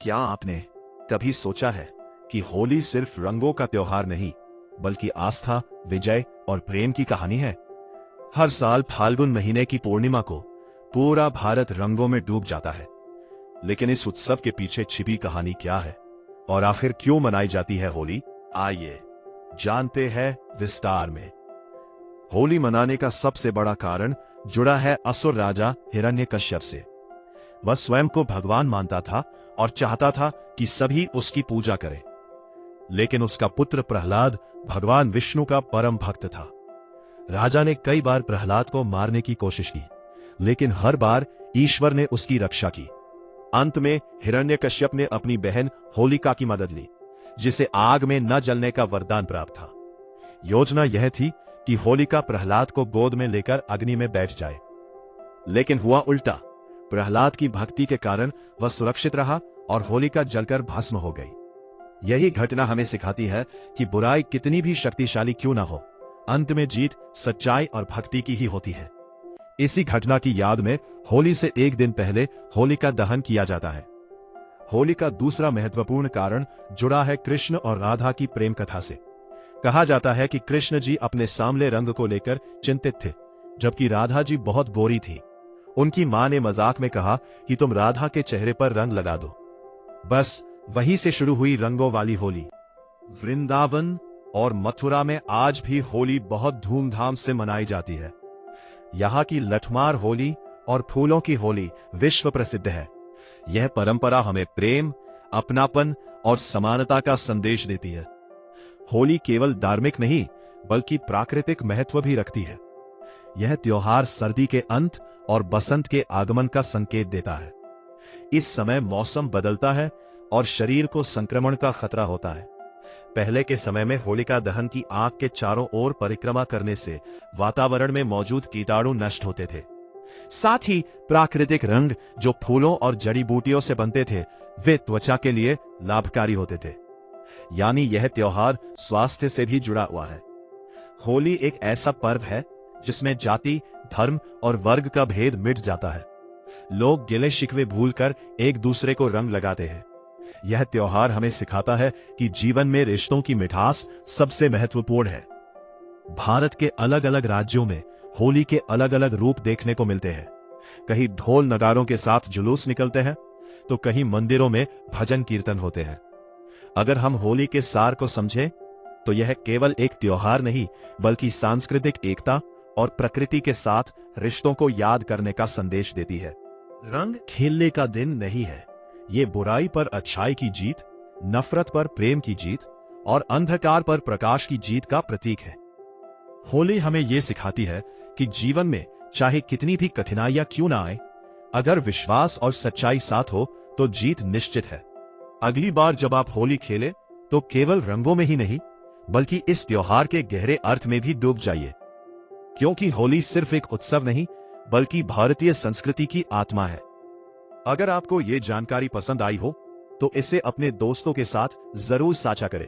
क्या आपने कभी सोचा है कि होली सिर्फ रंगों का त्योहार नहीं, बल्कि आस्था, विजय और प्रेम की कहानी है। हर साल फाल्गुन महीने की पूर्णिमा को पूरा भारत रंगों में डूब जाता है। लेकिन इस उत्सव के पीछे छिपी कहानी क्या है और आखिर क्यों मनाई जाती है होली? आइए जानते हैं विस्तार में। होली मनाने का सबसे बड़ा कारण जुड़ा है असुर राजा हिरण्यकश्यप से। वह स्वयं को भगवान मानता था और चाहता था कि सभी उसकी पूजा करें। लेकिन उसका पुत्र प्रहलाद भगवान विष्णु का परम भक्त था। राजा ने कई बार प्रहलाद को मारने की कोशिश की, लेकिन हर बार ईश्वर ने उसकी रक्षा की। अंत में हिरण्यकश्यप ने अपनी बहन होलिका की मदद ली, जिसे आग में न जलने का वरदान प्राप्त था। योजना यह थी कि होलिका प्रहलाद को गोद में लेकर अग्नि में बैठ जाए, लेकिन हुआ उल्टा। प्रहलाद की भक्ति के कारण वह सुरक्षित रहा और होलिका जलकर भस्म हो गई। यही घटना हमें सिखाती है कि बुराई कितनी भी शक्तिशाली क्यों ना हो, अंत में जीत सच्चाई और भक्ति की ही होती है। इसी घटना की याद में होली से एक दिन पहले होलिका दहन किया जाता है। होली का दूसरा महत्वपूर्ण कारण जुड़ा है कृष्ण और राधा की प्रेम कथा से। कहा जाता है कि कृष्ण जी अपने सांवले रंग को लेकर चिंतित थे, जबकि राधा जी बहुत गोरी थी। उनकी मां ने मजाक में कहा कि तुम राधा के चेहरे पर रंग लगा दो। बस वहीं से शुरू हुई रंगों वाली होली। वृंदावन और मथुरा में आज भी होली बहुत धूमधाम से मनाई जाती है। यहाँ की लठमार होली और फूलों की होली विश्व प्रसिद्ध है। यह परंपरा हमें प्रेम, अपनापन और समानता का संदेश देती है। होली केवल धार्मिक नहीं, बल्कि प्राकृतिक महत्व भी रखती है। यह त्योहार सर्दी के अंत और बसंत के आगमन का संकेत देता है। इस समय मौसम बदलता है और शरीर को संक्रमण का खतरा होता है। पहले के समय में होलिका दहन की आग के चारों ओर परिक्रमा करने से वातावरण में मौजूद कीटाणु नष्ट होते थे। साथ ही प्राकृतिक रंग जो फूलों और जड़ी बूटियों से बनते थे, वे त्वचा के लिए लाभकारी होते थे। यानी यह त्योहार स्वास्थ्य से भी जुड़ा हुआ है। होली एक ऐसा पर्व है जिसमें जाति, धर्म और वर्ग का भेद मिट जाता है। लोग गिले शिकवे भूलकर एक दूसरे को रंग लगाते हैं। यह त्योहार हमें सिखाता है कि जीवन में रिश्तों की मिठास सबसे महत्वपूर्ण है। भारत के अलग अलग राज्यों में होली के अलग अलग रूप देखने को मिलते हैं। कहीं ढोल नगारों के साथ जुलूस निकलते हैं, तो कहीं मंदिरों में भजन कीर्तन होते हैं। अगर हम होली के सार को समझें, तो यह केवल एक त्योहार नहीं, बल्कि सांस्कृतिक एकता और प्रकृति के साथ रिश्तों को याद करने का संदेश देती है। रंग खेलने का दिन नहीं है, ये बुराई पर अच्छाई की जीत, नफरत पर प्रेम की जीत और अंधकार पर प्रकाश की जीत का प्रतीक है। होली हमें यह सिखाती है कि जीवन में चाहे कितनी भी कठिनाइयां क्यों ना आए, अगर विश्वास और सच्चाई साथ हो तो जीत निश्चित है। अगली बार जब आप होली खेलें, तो केवल रंगों में ही नहीं, बल्कि इस त्योहार के गहरे अर्थ में भी डूब जाइए, क्योंकि होली सिर्फ एक उत्सव नहीं, बल्कि भारतीय संस्कृति की आत्मा है। अगर आपको ये जानकारी पसंद आई हो, तो इसे अपने दोस्तों के साथ जरूर साझा करें।